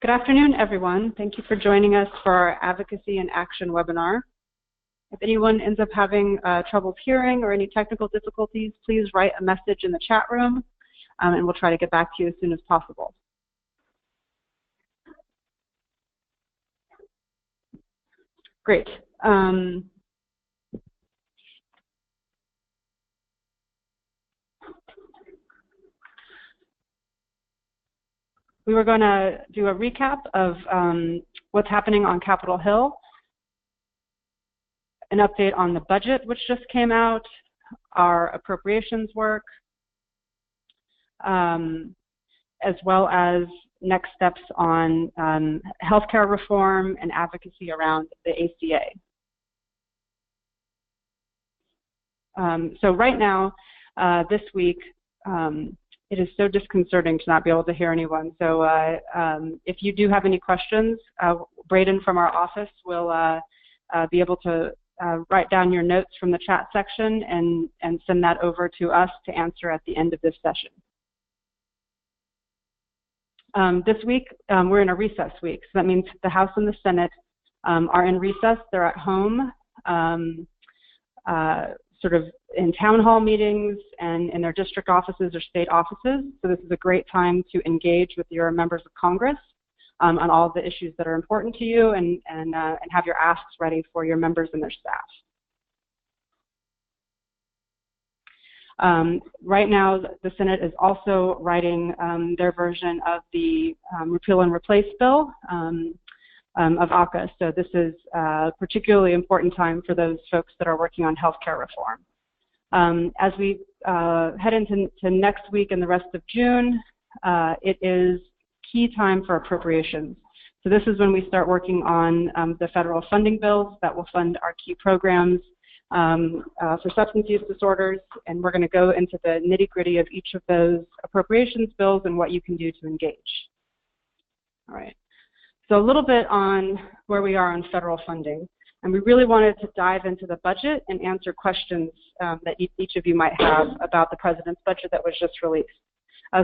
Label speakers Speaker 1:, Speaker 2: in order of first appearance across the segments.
Speaker 1: Good afternoon, everyone. Thank you for joining us for our Advocacy and Action webinar. If anyone ends up having trouble hearing or any technical difficulties, please write a message in the chat room, and we'll try to get back to you as soon as possible. Great. We were going to do a recap of what's happening on Capitol Hill, an update on the budget, which just came out, our appropriations work, as well as next steps on healthcare reform and advocacy around the ACA. So right now, this week, it is so disconcerting to not be able to hear anyone. So if you do have any questions, Braden from our office will be able to write down your notes from the chat section and send that over to us to answer at the end of this session. This week, we're in a recess week. So that means the House and the Senate are in recess. They're at home, sort of in town hall meetings and in their district offices or state offices. So this is a great time to engage with your members of Congress on all of the issues that are important to you and have your asks ready for your members and their staff. Right now, the Senate is also writing their version of the repeal and replace bill of ACA. So this is a particularly important time for those folks that are working on healthcare reform. As we head into next week and the rest of June, it is key time for appropriations. So this is when we start working on the federal funding bills that will fund our key programs for substance use disorders, and we're going to go into the nitty-gritty of each of those appropriations bills and what you can do to engage. All right. So a little bit on where we are on federal funding. And we really wanted to dive into the budget and answer questions that each of you might have about the President's budget that was just released.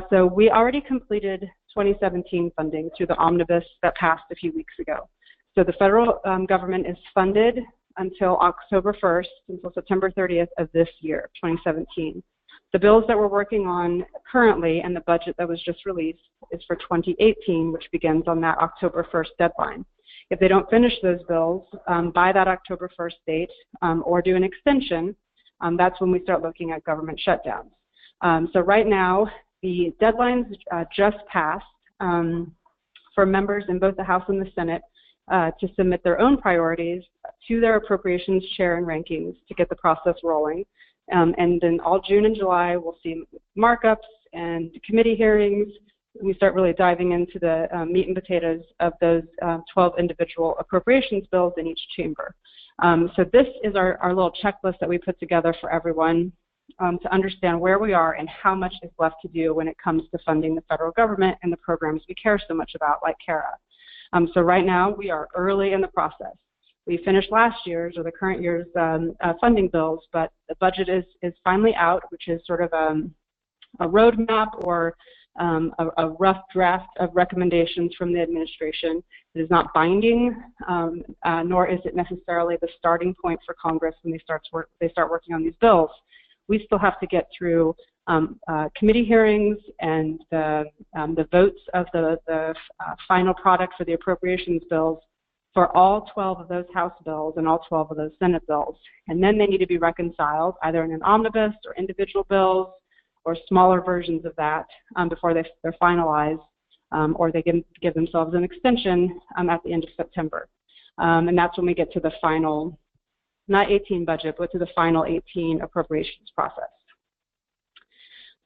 Speaker 1: So we already completed 2017 funding through the omnibus that passed a few weeks ago. So the federal government is funded until October 1st, until September 30th of this year, 2017. The bills that we're working on currently and the budget that was just released is for 2018, which begins on that October 1st deadline. If they don't finish those bills by that October 1st date or do an extension, that's when we start looking at government shutdowns. So right now, the deadlines just passed for members in both the House and the Senate to submit their own priorities to their appropriations chair and rankings to get the process rolling. And then all June and July, we'll see markups and committee hearings. We start really diving into the meat and potatoes of those 12 individual appropriations bills in each chamber. So this is our little checklist that we put together for everyone to understand where we are and how much is left to do when it comes to funding the federal government and the programs we care so much about, like CARA. So right now, we are early in the process. We finished last year's or the current year's funding bills, but the budget is finally out, which is sort of a roadmap or a rough draft of recommendations from the administration. It is not binding, nor is it necessarily the starting point for Congress when they start working on these bills. We still have to get through committee hearings and the votes of the final product for the appropriations bills for all 12 of those House bills and all 12 of those Senate bills. And then they need to be reconciled either in an omnibus or individual bills or smaller versions of that before they're finalized, or they can give themselves an extension at the end of September. And that's when we get to the final, not 18 budget, but to the final 18 appropriations process.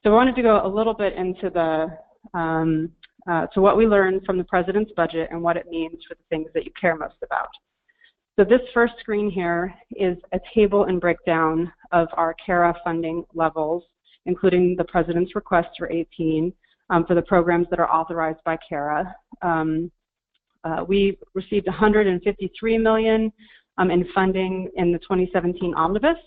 Speaker 1: So I wanted to go a little bit into the to what we learned from the President's budget and what it means for the things that you care most about. So this first screen here is a table and breakdown of our CARA funding levels, including the President's request for 18 for the programs that are authorized by CARA. We received $153 million in funding in the 2017 omnibus.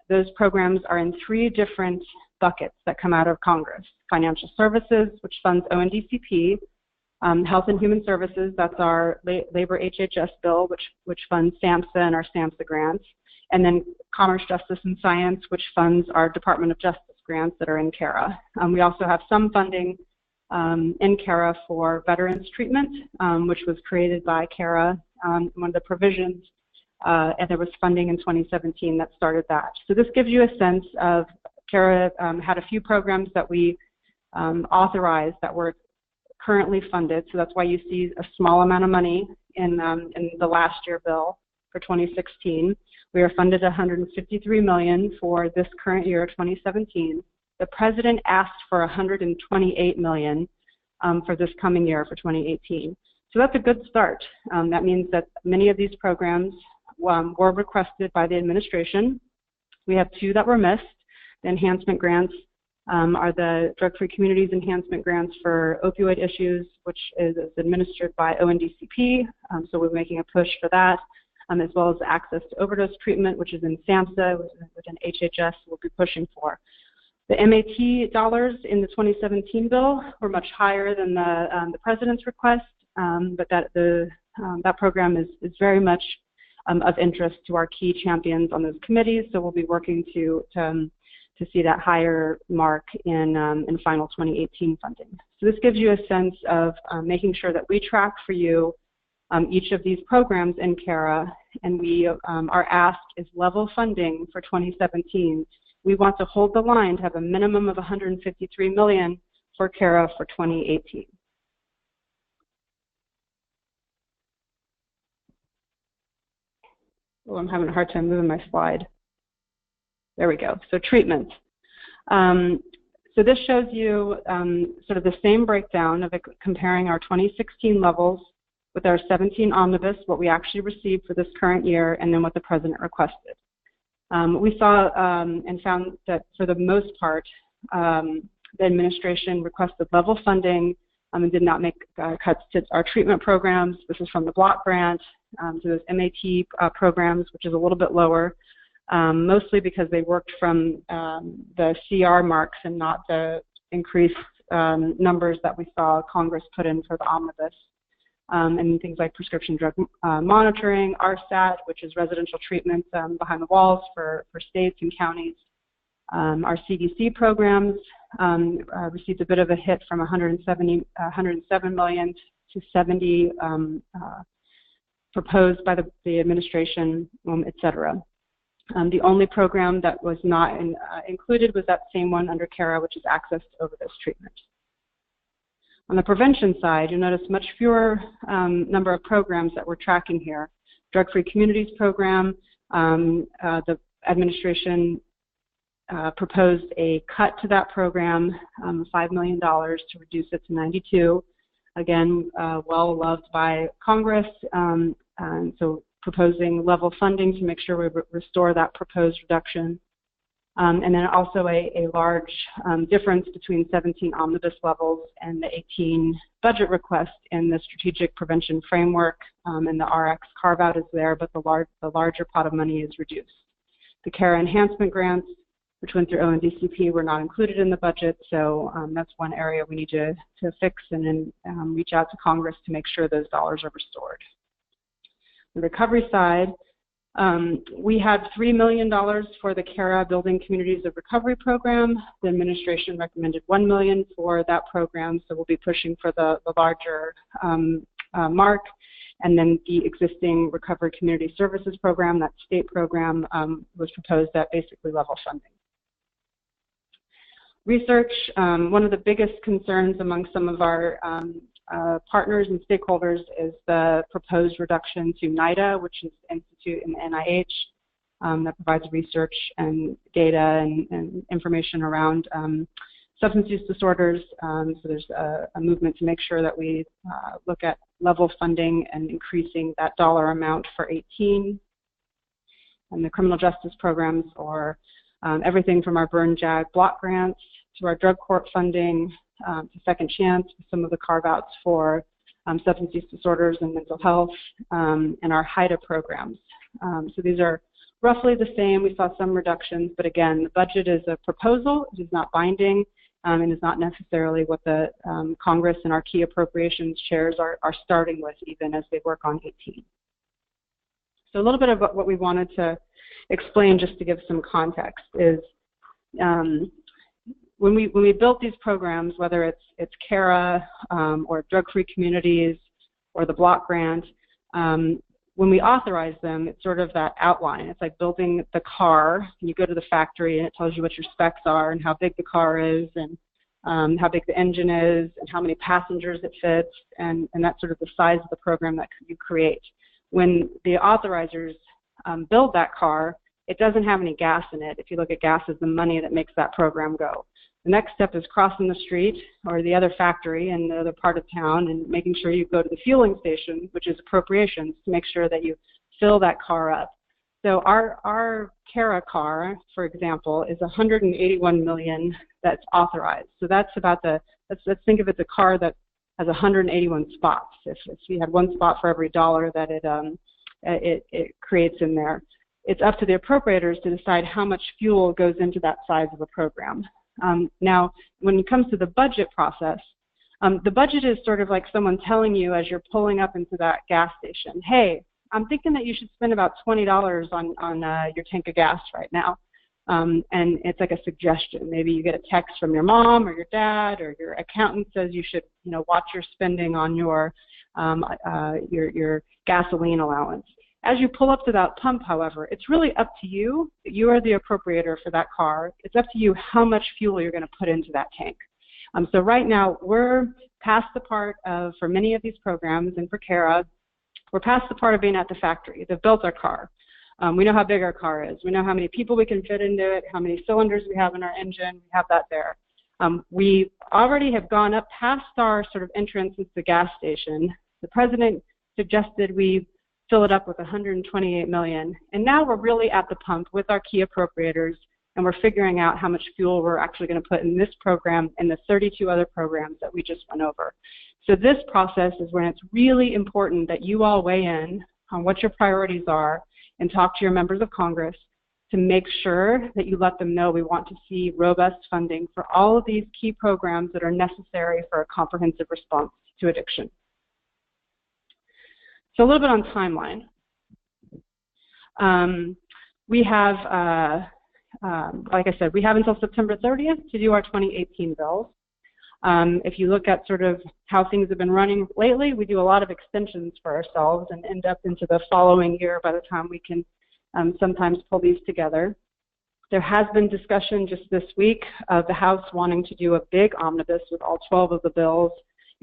Speaker 1: Those programs are in 3 different buckets that come out of Congress: financial services, which funds ONDCP, Health and Human Services, that's our labor HHS bill, which funds SAMHSA and our SAMHSA grants. And then Commerce, Justice, and Science, which funds our Department of Justice grants that are in CARA. We also have some funding in CARA for veterans treatment, which was created by CARA, one of the provisions, and there was funding in 2017 that started that. So this gives you a sense of CARA had a few programs that we authorized that were currently funded, so that's why you see a small amount of money in the last year bill for 2016. We are funded $153 million for this current year, 2017. The President asked for $128 million for this coming year, for 2018. So that's a good start. That means that many of these programs were requested by the administration. We have two that were missed. The enhancement grants are the Drug-Free Communities Enhancement Grants for opioid issues, which is administered by ONDCP, so we're making a push for that, as well as access to overdose treatment, which is in SAMHSA, within HHS, we'll be pushing for. The MAT dollars in the 2017 bill were much higher than the President's request, but that program is very much of interest to our key champions on those committees, so we'll be working to see that higher mark in final 2018 funding. So this gives you a sense of making sure that we track for you each of these programs in CARA, and our ask is level funding for 2017. We want to hold the line to have a minimum of $153 million for CARA for 2018. Oh, I'm having a hard time moving my slide. There we go. So treatment. So this shows you sort of the same breakdown of comparing our 2016 levels with our 17 omnibus, what we actually received for this current year, and then what the President requested. We saw and found that for the most part, the administration requested level funding and did not make cuts to our treatment programs. This is from the block grant, to those MAT programs, which is a little bit lower, mostly because they worked from the CR marks and not the increased numbers that we saw Congress put in for the omnibus. And things like prescription drug monitoring, RSAT, which is residential treatment behind the walls for states and counties. Our CDC programs received a bit of a hit from 107 million to 70 proposed by the administration, et cetera. The only program that was not included was that same one under CARA, which is access to overdose treatment. On the prevention side, you'll notice much fewer number of programs that we're tracking here. Drug-Free Communities program, the administration proposed a cut to that program, $5 million to reduce it to 92. Again, well loved by Congress, and so proposing level funding to make sure we restore that proposed reduction. And then also a large difference between 17 omnibus levels and the 18 budget request in the strategic prevention framework, and the RX carve-out is there, but the larger pot of money is reduced. The CARA enhancement grants, which went through ONDCP, were not included in the budget, so that's one area we need to fix and then reach out to Congress to make sure those dollars are restored. The recovery side, we had $3 million for the CARA Building Communities of Recovery program. The administration recommended $1 million for that program, so we'll be pushing for the larger mark. And then the existing Recovery Community Services program, that state program, was proposed at basically level funding. Research, one of the biggest concerns among some of our partners and stakeholders is the proposed reduction to NIDA, which is an institute in the NIH that provides research and data and information around substance use disorders. So there's a movement to make sure that we look at level funding and increasing that dollar amount for 18. And the criminal justice programs are everything from our burn JAG block grants to our drug court funding, to Second Chance, some of the carve-outs for substance use disorders and mental health, and our HIDA programs. So these are roughly the same. We saw some reductions, but again, the budget is a proposal. It is not binding, and is not necessarily what the Congress and our key appropriations chairs are starting with, even as they work on 18. So a little bit of what we wanted to explain, just to give some context, is when we built these programs, whether it's CARA or drug-free communities or the block grant, when we authorize them, it's sort of that outline. It's like building the car, and you go to the factory and it tells you what your specs are and how big the car is and how big the engine is and how many passengers it fits, and that's sort of the size of the program that you create. When the authorizers build that car, it doesn't have any gas in it. If you look at gas as the money that makes that program go. The next step is crossing the street or the other factory in the other part of town and making sure you go to the fueling station, which is appropriations, to make sure that you fill that car up. So our CARA car, for example, is $181 million that's authorized. So that's about let's think of it as a car that has 181 spots. If you had one spot for every dollar that it creates in there, it's up to the appropriators to decide how much fuel goes into that size of a program. Now, when it comes to the budget process, the budget is sort of like someone telling you as you're pulling up into that gas station, hey, I'm thinking that you should spend about $20 on your tank of gas right now. And it's like a suggestion. Maybe you get a text from your mom or your dad, or your accountant says you should, watch your spending on your gasoline allowance. As you pull up to that pump, however, it's really up to you. You are the appropriator for that car. It's up to you how much fuel you're going to put into that tank. So right now, we're past the part of, for many of these programs, and for CARA, we're past the part of being at the factory. They've built our car. We know how big our car is. We know how many people we can fit into it, how many cylinders we have in our engine. We have that there. We already have gone up past our sort of entrance into the gas station. The president suggested we fill it up with $128 million. And now we're really at the pump with our key appropriators, and we're figuring out how much fuel we're actually going to put in this program and the 32 other programs that we just went over. So this process is when it's really important that you all weigh in on what your priorities are and talk to your members of Congress to make sure that you let them know we want to see robust funding for all of these key programs that are necessary for a comprehensive response to addiction. So a little bit on timeline. We have, like I said, we have until September 30th to do our 2018 bills. If you look at sort of how things have been running lately, we do a lot of extensions for ourselves and end up into the following year by the time we can sometimes pull these together. There has been discussion just this week of the House wanting to do a big omnibus with all 12 of the bills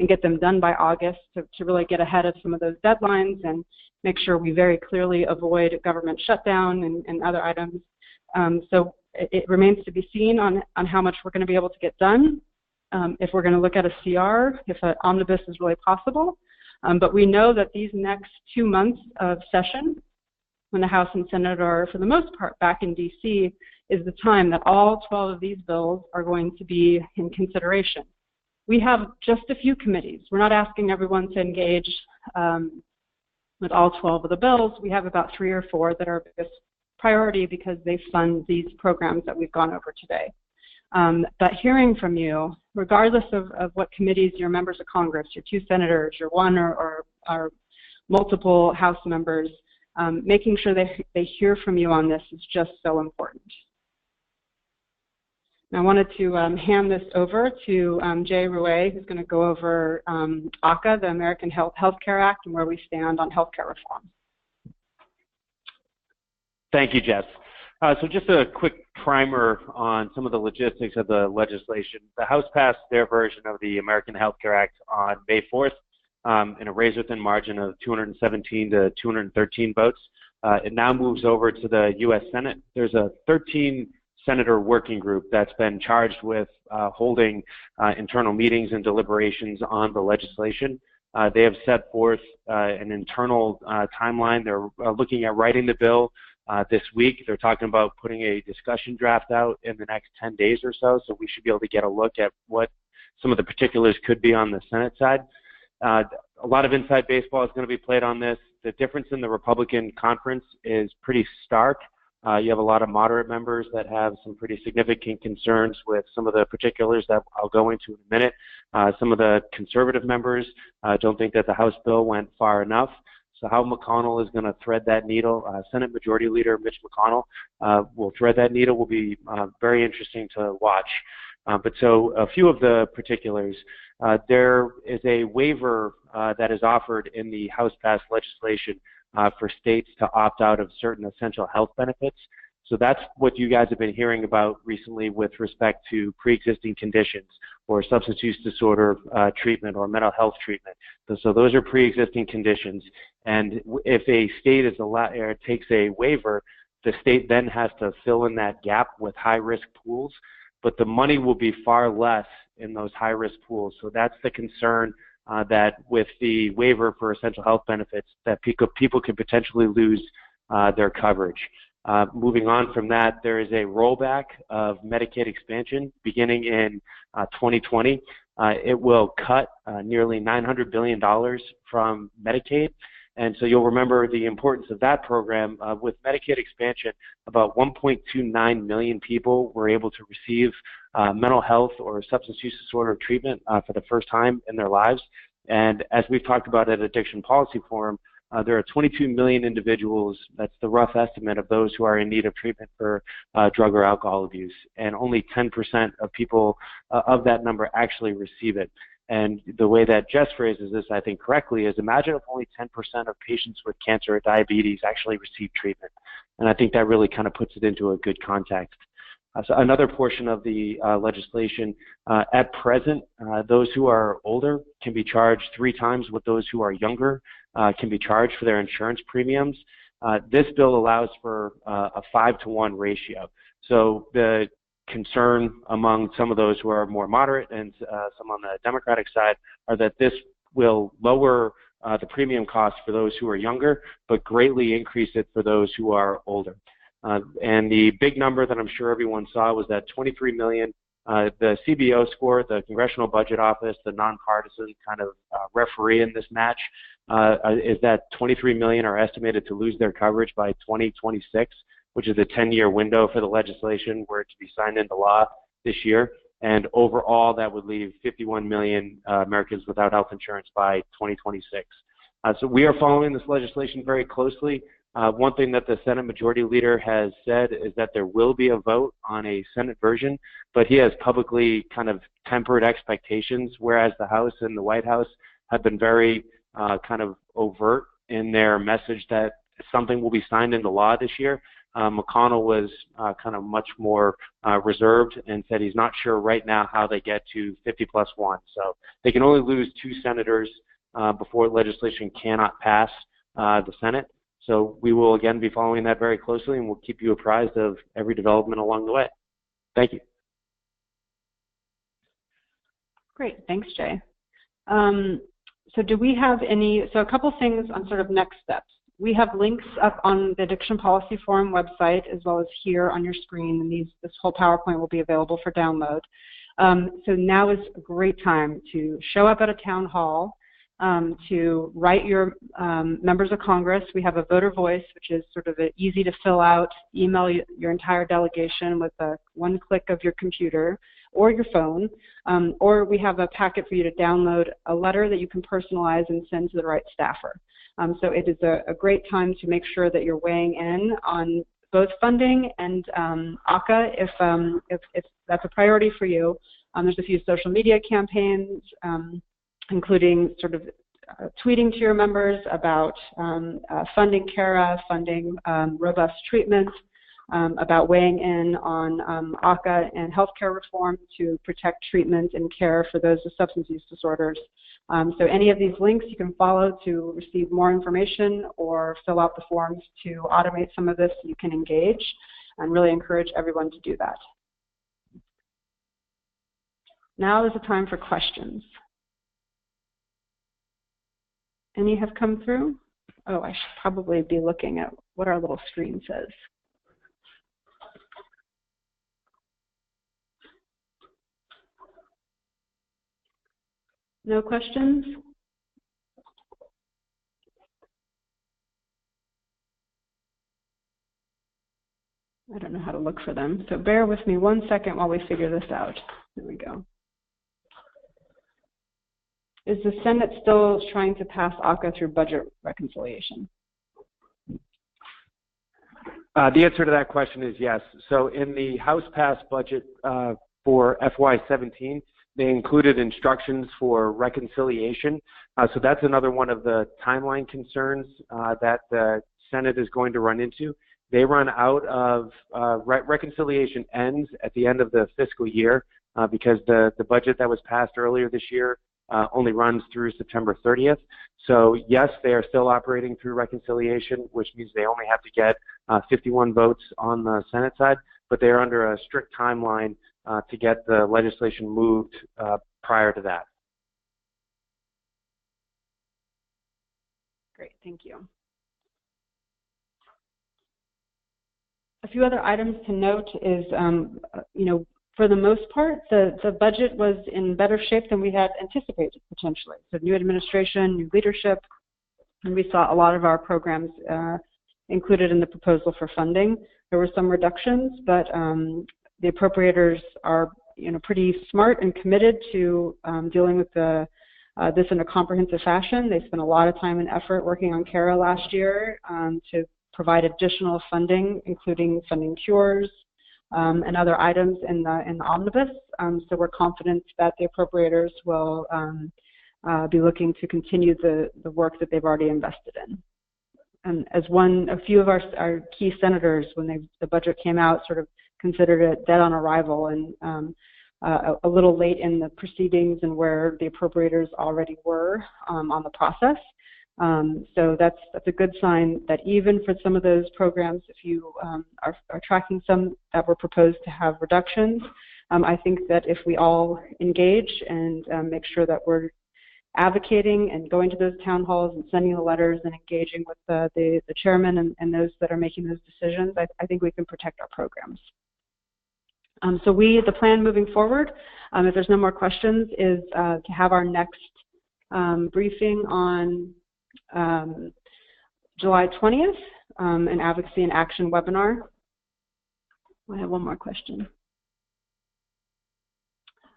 Speaker 1: and get them done by August to really get ahead of some of those deadlines and make sure we very clearly avoid government shutdown and other items. So it remains to be seen on how much we're going to be able to get done, if we're going to look at a CR, if an omnibus is really possible. But we know that these next 2 months of session, when the House and Senate are, for the most part, back in D.C., is the time that all 12 of these bills are going to be in consideration. We have just a few committees. We're not asking everyone to engage with all 12 of the bills. We have about 3 or 4 that are our biggest priority because they fund these programs that we've gone over today. But hearing from you, regardless of what committees you're members of Congress, your 2 senators, your 1 or multiple House members, making sure they hear from you on this is just so important. I wanted to hand this over to Jay Rouet, who's going to go over ACA, the American Healthcare Act, and where we stand on healthcare reform.
Speaker 2: Thank you, Jess. So just a quick primer on some of the logistics of the legislation. The House passed their version of the American Healthcare Act on May 4th in a razor-thin margin of 217 to 213 votes. It now moves over to the U.S. Senate. There's a 13-senator working group that's been charged with holding internal meetings and deliberations on the legislation. They have set forth an internal timeline. They're looking at writing the bill this week. They're talking about putting a discussion draft out in the next 10 days or so we should be able to get a look at what some of the particulars could be on the Senate side. A lot of inside baseball is going to be played on this. The difference in the Republican conference is pretty stark. You have a lot of moderate members that have some pretty significant concerns with some of the particulars that I'll go into in a minute. Some of the conservative members don't think that the House bill went far enough. So how McConnell is going to thread that needle, Senate Majority Leader Mitch McConnell will thread that needle, will be very interesting to watch. But so a few of the particulars. There is a waiver that is offered in the House-passed legislation for states to opt out of certain essential health benefits. So that's what you guys have been hearing about recently with respect to pre-existing conditions or substance use disorder treatment or mental health treatment. So those are pre-existing conditions. And if a state is takes a waiver, the state then has to fill in that gap with high-risk pools, but the money will be far less in those high-risk pools. So that's the concern that with the waiver for essential health benefits, that people could potentially lose their coverage. Moving on from that, there is a rollback of Medicaid expansion beginning in 2020. It will cut nearly $900 billion from Medicaid. And so you'll remember the importance of that program. With Medicaid expansion, about 1.29 million people were able to receive mental health or substance use disorder treatment for the first time in their lives. And as we've talked about at Addiction Policy Forum, there are 22 million individuals, that's the rough estimate of those who are in need of treatment for drug or alcohol abuse. And only 10% of people of that number actually receive it. And the way that Jess phrases this, I think correctly, is imagine if only 10% of patients with cancer or diabetes actually receive treatment. And I think that really kind of puts it into a good context. So another portion of the legislation, at present, those who are older can be charged 3 times what those who are younger can be charged for their insurance premiums. This bill allows for a 5-to-1 ratio. So the concern among some of those who are more moderate and some on the Democratic side are that this will lower the premium costs for those who are younger, but greatly increase it for those who are older. And the big number that I'm sure everyone saw was that 23 million. The CBO score, the Congressional Budget Office, the nonpartisan kind of referee in this match, is that 23 million are estimated to lose their coverage by 2026, which is a 10-year window for the legislation were it to be signed into law this year. And overall, that would leave 51 million Americans without health insurance by 2026. So we are following this legislation very closely. One thing that the Senate Majority Leader has said is that there will be a vote on a Senate version, but he has publicly kind of tempered expectations, whereas the House and the White House have been very kind of overt in their message that something will be signed into law this year. McConnell was kind of much more reserved and said he's not sure right now how they get to 50+1. So they can only lose 2 senators before legislation cannot pass the Senate. So we will again be following that very closely, and we'll keep you apprised of every development along the way. Thank you.
Speaker 1: Great, thanks, Jay. So do we have so a couple things on sort of next steps. We have links up on the Addiction Policy Forum website as well as here on your screen, and this whole PowerPoint will be available for download. So now is a great time to show up at a town hall, to write your members of Congress. We have a voter voice, which is sort of easy to fill out, email your entire delegation with one click of your computer or your phone, or we have a packet for you to download, a letter that you can personalize and send to the right staffer. So it is a great time to make sure that you're weighing in on both funding and ACA if that's a priority for you. There's a few social media campaigns, including sort of tweeting to your members about funding Cara, funding robust treatment, about weighing in on ACA and healthcare reform to protect treatment and care for those with substance use disorders. So any of these links you can follow to receive more information or fill out the forms to automate some of this. You can engage and really encourage everyone to do that. Now is the time for questions. Any have come through? Oh, I should probably be looking at what our little screen says. No questions? I don't know how to look for them. So bear with me 1 second while we figure this out. There we go. Is the Senate still trying to pass ACA through budget reconciliation?
Speaker 2: The answer to that question is yes. So in the House passed budget for FY17, they included instructions for reconciliation. So that's another one of the timeline concerns that the Senate is going to run into. They run out of, reconciliation ends at the end of the fiscal year because the budget that was passed earlier this year only runs through September 30th. So yes, they are still operating through reconciliation, which means they only have to get 51 votes on the Senate side, but they are under a strict timeline to get the legislation moved prior to that.
Speaker 1: Great, thank you. A few other items to note is, for the most part, the budget was in better shape than we had anticipated, potentially. So new administration, new leadership, and we saw a lot of our programs included in the proposal for funding. There were some reductions, but the appropriators are pretty smart and committed to dealing with this in a comprehensive fashion. They spent a lot of time and effort working on Cara last year to provide additional funding, including funding cures and other items in the omnibus. So we're confident that the appropriators will be looking to continue the work that they've already invested in. And as a few of our key senators, when the budget came out, sort of considered it dead on arrival and a little late in the proceedings and where the appropriators already were on the process. So that's a good sign that even for some of those programs, if you are tracking some that were proposed to have reductions, I think that if we all engage and make sure that we're advocating and going to those town halls and sending the letters and engaging with the chairman and those that are making those decisions, I think we can protect our programs. So the plan moving forward, if there's no more questions, is to have our next briefing on July 20th, an Advocacy and Action webinar. I have one more question.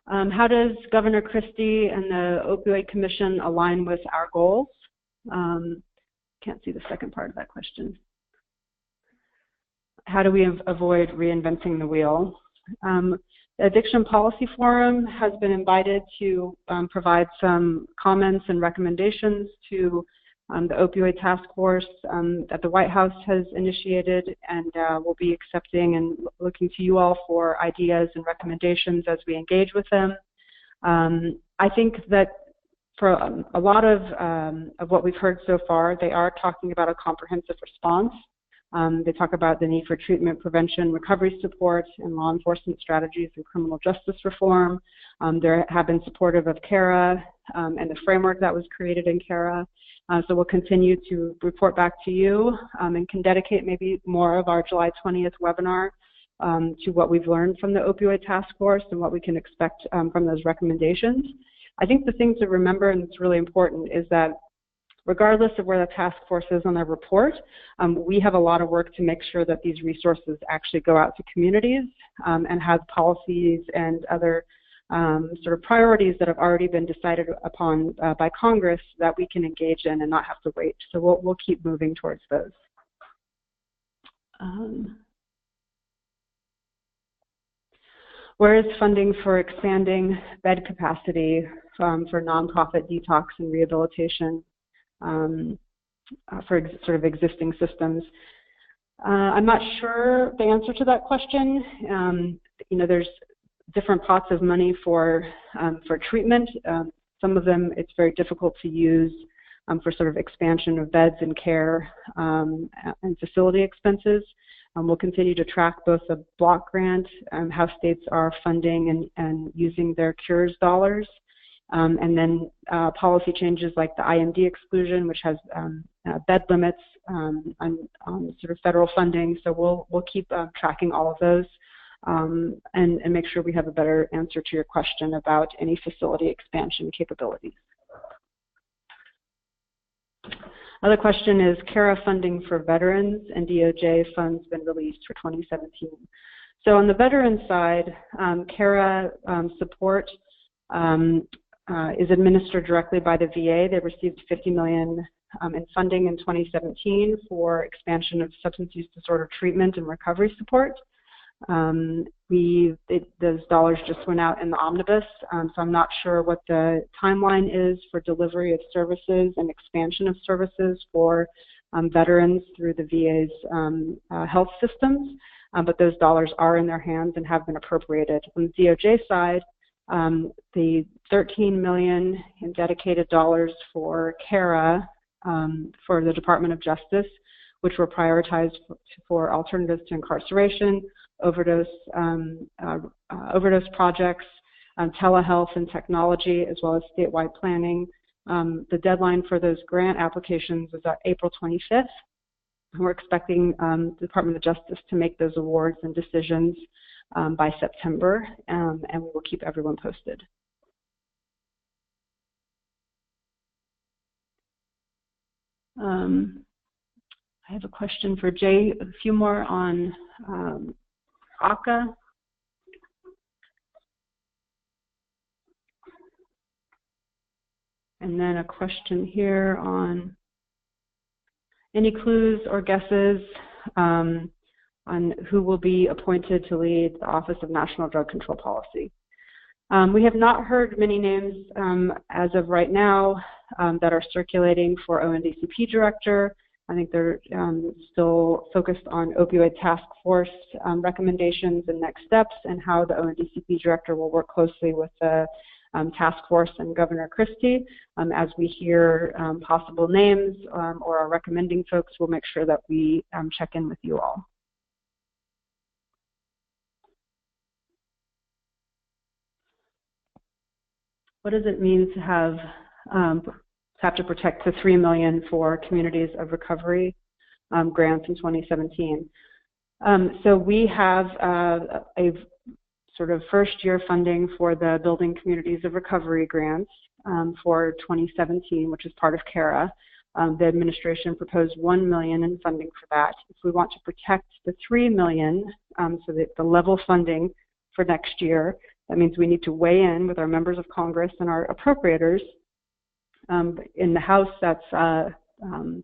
Speaker 1: How does Governor Christie and the Opioid Commission align with our goals? Can't see the second part of that question. How do we avoid reinventing the wheel? The Addiction Policy Forum has been invited to provide some comments and recommendations to the opioid task force that the White House has initiated, and we'll be accepting and looking to you all for ideas and recommendations as we engage with them. I think that for a lot of what we've heard so far, they are talking about a comprehensive response. They talk about the need for treatment, prevention, recovery support, and law enforcement strategies and criminal justice reform. They have been supportive of Cara and the framework that was created in Cara. So we'll continue to report back to you and can dedicate maybe more of our July 20th webinar to what we've learned from the opioid task force and what we can expect from those recommendations. I think the thing to remember, and it's really important, is that regardless of where the task force is on their report, we have a lot of work to make sure that these resources actually go out to communities and have policies and other sort of priorities that have already been decided upon by Congress that we can engage in and not have to wait. So we'll keep moving towards those. Where is funding for expanding bed capacity for nonprofit detox and rehabilitation for sort of existing systems? I'm not sure the answer to that question. There's different pots of money for treatment. Some of them it's very difficult to use for sort of expansion of beds and care and facility expenses. We'll continue to track both the block grant, how states are funding and using their cures dollars, and then policy changes like the IMD exclusion, which has bed limits on sort of federal funding. So we'll keep tracking all of those. And make sure we have a better answer to your question about any facility expansion capabilities. Other question is Cara funding for veterans and DOJ funds been released for 2017. So on the veteran side, Cara support is administered directly by the VA. They received $50 million in funding in 2017 for expansion of substance use disorder treatment and recovery support. Those dollars just went out in the omnibus, so I'm not sure what the timeline is for delivery of services and expansion of services for veterans through the VA's health systems, but those dollars are in their hands and have been appropriated. On the DOJ side, the $13 million in dedicated dollars for Cara for the Department of Justice, which were prioritized for alternatives to incarceration, overdose projects, telehealth and technology, as well as statewide planning. The deadline for those grant applications is April 25th. We're expecting the Department of Justice to make those awards and decisions by September, and we will keep everyone posted. I have a question for Jay, a few more on ACA. And then a question here on any clues or guesses on who will be appointed to lead the Office of National Drug Control Policy. We have not heard many names as of right now that are circulating for ONDCP Director. I think they're still focused on opioid task force recommendations and next steps, and how the ONDCP Director will work closely with the task force and Governor Christie. As we hear possible names or are recommending folks, we'll make sure that we check in with you all. What does it mean to have to protect the $3 million for communities of recovery grants in 2017? So we have a sort of first-year funding for the Building Communities of Recovery grants for 2017, which is part of Cara. The administration proposed $1 million in funding for that. If we want to protect the $3 million, so that the level funding for next year, that means we need to weigh in with our members of Congress and our appropriators. In the House, that's Tom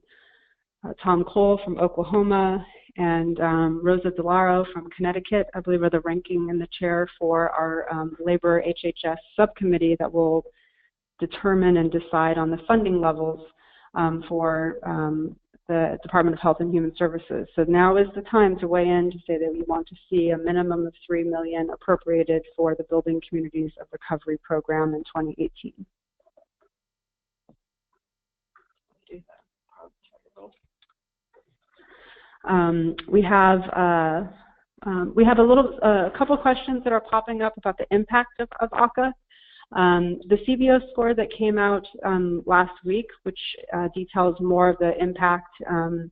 Speaker 1: Cole from Oklahoma and Rosa DeLauro from Connecticut, I believe, are the ranking and the chair for our Labor HHS subcommittee that will determine and decide on the funding levels for the Department of Health and Human Services. So now is the time to weigh in to say that we want to see a minimum of $3 million appropriated for the Building Communities of Recovery program in 2018. We have a couple of questions that are popping up about the impact of ACA. The CBO score that came out last week, which details more of the impact on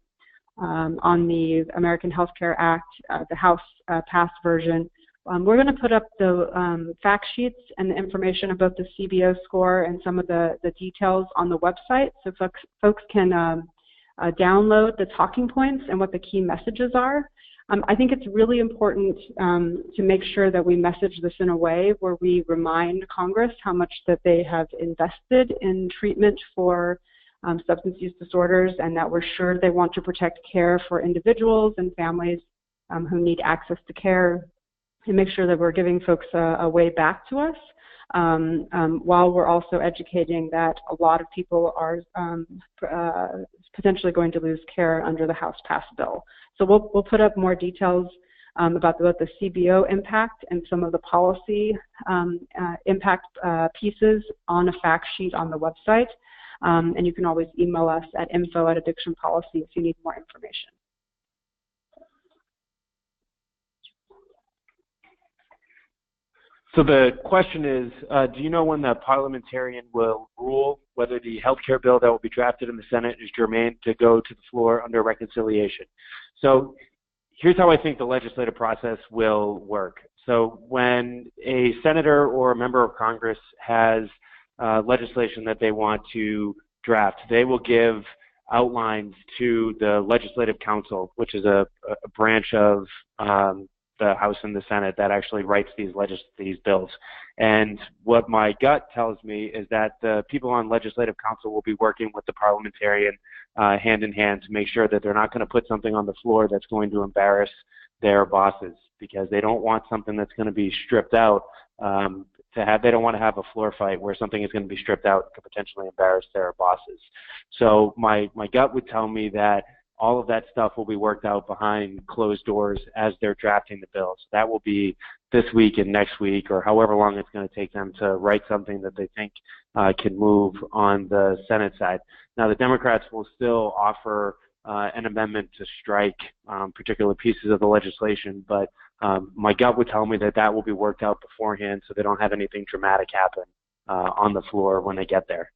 Speaker 1: the American Health Care Act, the House passed version. We're going to put up the fact sheets and the information about the CBO score and some of the details on the website, so folks can download the talking points and what the key messages are. I think it's really important to make sure that we message this in a way where we remind Congress how much that they have invested in treatment for substance use disorders, and that we're sure they want to protect care for individuals and families who need access to care, and make sure that we're giving folks a way back to us, while we're also educating that a lot of people are potentially going to lose care under the House passed bill. So we'll put up more details about the CBO impact and some of the policy impact pieces on a fact sheet on the website. And you can always email us at info@addictionpolicy if you need more information.
Speaker 2: So the question is, do you know when the parliamentarian will rule whether the health care bill that will be drafted in the Senate is germane to go to the floor under reconciliation? So here's how I think the legislative process will work. So when a senator or a member of Congress has legislation that they want to draft, they will give outlines to the Legislative Council, which is a branch of the House and the Senate that actually writes these bills. And what my gut tells me is that the people on Legislative Council will be working with the parliamentarian hand in hand to make sure that they're not going to put something on the floor that's going to embarrass their bosses, because they don't want something that's going to be stripped out they don't want to have a floor fight where something is going to be stripped out and could potentially embarrass their bosses. So my gut would tell me that all of that stuff will be worked out behind closed doors as they're drafting the bill. So that will be this week and next week, or however long it's going to take them to write something that they think can move on the Senate side. Now, the Democrats will still offer an amendment to strike particular pieces of the legislation, but my gut would tell me that that will be worked out beforehand so they don't have anything dramatic happen on the floor when they get there.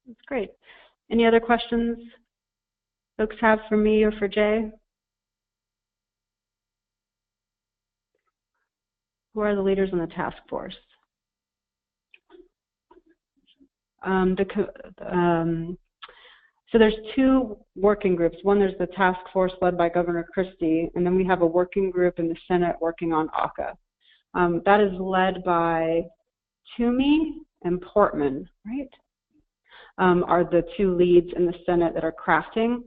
Speaker 1: That's great. Any other questions folks have for me or for Jay? Who are the leaders in the task force? So there's two working groups. One, there's the task force led by Governor Christie, and then we have a working group in the Senate working on ACA. That is led by Toomey and Portman, right? Are the two leads in the Senate that are crafting.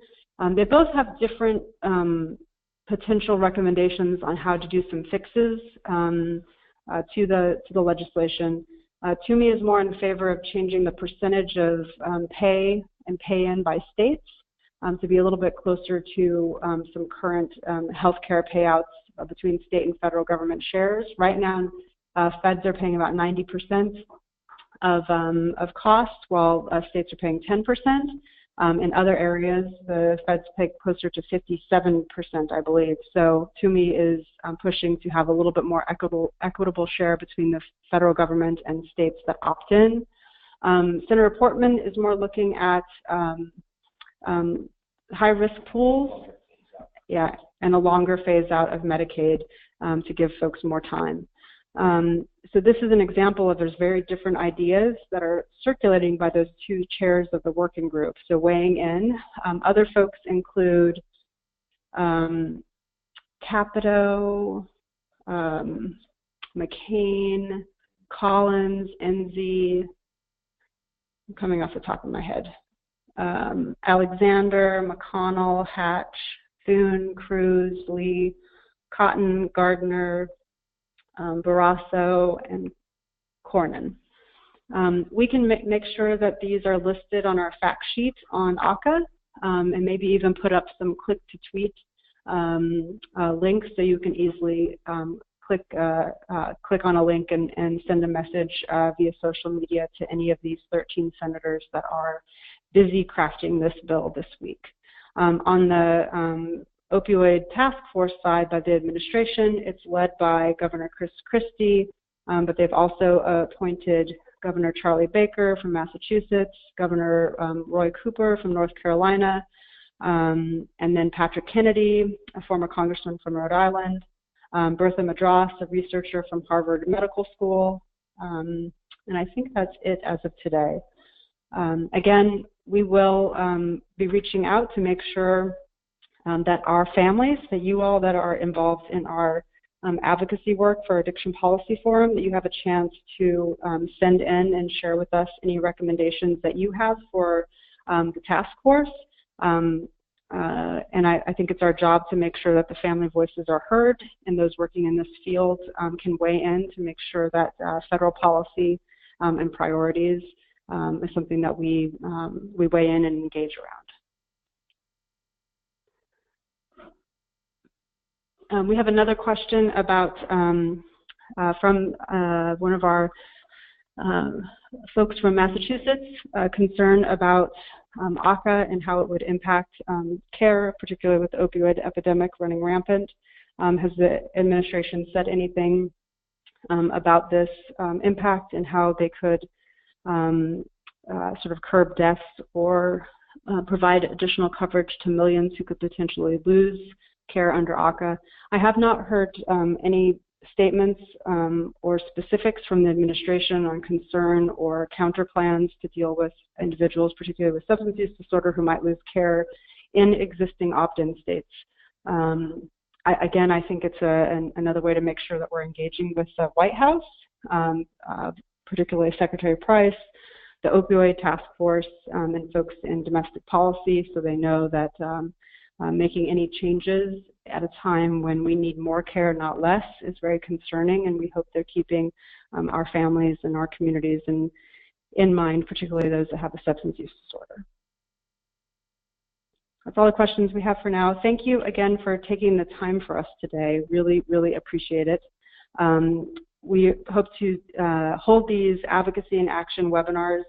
Speaker 1: They both have different potential recommendations on how to do some fixes to the legislation. Toomey is more in favor of changing the percentage of pay and pay-in by states to be a little bit closer to some current healthcare payouts between state and federal government shares. Right now, feds are paying about 90% of costs, while states are paying 10%. In other areas, the feds pay closer to 57%, I believe. So Toomey is pushing to have a little bit more equitable share between the federal government and states that opt in. Senator Portman is more looking at high-risk pools, yeah, and a longer phase out of Medicaid to give folks more time. So this is an example of there's very different ideas that are circulating by those two chairs of the working group. So weighing in, other folks include Capito, McCain, Collins, Enzi, I'm coming off the top of my head, Alexander, McConnell, Hatch, Thune, Cruz, Lee, Cotton, Gardner, Barrasso, and Cornyn. We can make sure that these are listed on our fact sheet on ACA, and maybe even put up some click-to-tweet links so you can easily click on a link and send a message via social media to any of these 13 senators that are busy crafting this bill this week. On the opioid task force side by the administration, it's led by Governor Chris Christie, but they've also appointed Governor Charlie Baker from Massachusetts, Governor Roy Cooper from North Carolina, and then Patrick Kennedy, a former congressman from Rhode Island, Bertha Madras, a researcher from Harvard Medical School, and I think that's it as of today. Again, we will be reaching out to make sure that our families, that you all that are involved in our advocacy work for Addiction Policy Forum, that you have a chance to send in and share with us any recommendations that you have for the task force. And I think it's our job to make sure that the family voices are heard, and those working in this field can weigh in to make sure that federal policy and priorities is something that we weigh in and engage around. We have another question about from one of our folks from Massachusetts, concern about ACA and how it would impact care, particularly with the opioid epidemic running rampant. Has the administration said anything about this impact and how they could sort of curb deaths or provide additional coverage to millions who could potentially lose care under ACA? I have not heard any statements or specifics from the administration on concern or counter plans to deal with individuals, particularly with substance use disorder, who might lose care in existing opt-in states. Again, I think it's another way to make sure that we're engaging with the White House, particularly Secretary Price, the opioid task force, and folks in domestic policy, so they know that making any changes at a time when we need more care, not less, is very concerning, and we hope they're keeping our families and our communities in mind, particularly those that have a substance use disorder. That's all the questions we have for now. Thank you again for taking the time for us today. Really, really appreciate it. We hope to hold these advocacy and action webinars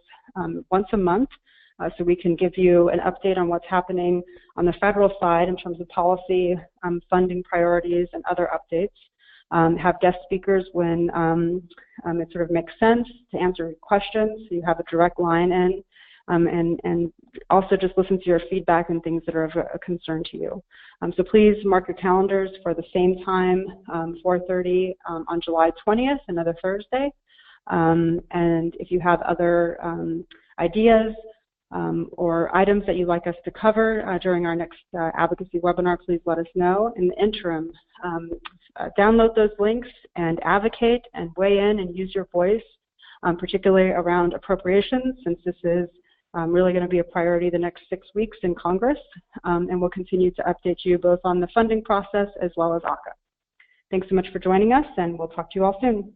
Speaker 1: once a month so we can give you an update on what's happening on the federal side in terms of policy, funding priorities, and other updates. Have guest speakers when it sort of makes sense to answer questions, so you have a direct line in, and also just listen to your feedback and things that are of a concern to you. So please mark your calendars for the same time, 4:30 on July 20th, another Thursday. And if you have other ideas or items that you'd like us to cover during our next advocacy webinar, please let us know. In the interim, download those links and advocate and weigh in and use your voice, particularly around appropriations, since this is really going to be a priority the next 6 weeks in Congress, and we'll continue to update you both on the funding process as well as ACA. Thanks so much for joining us, and we'll talk to you all soon.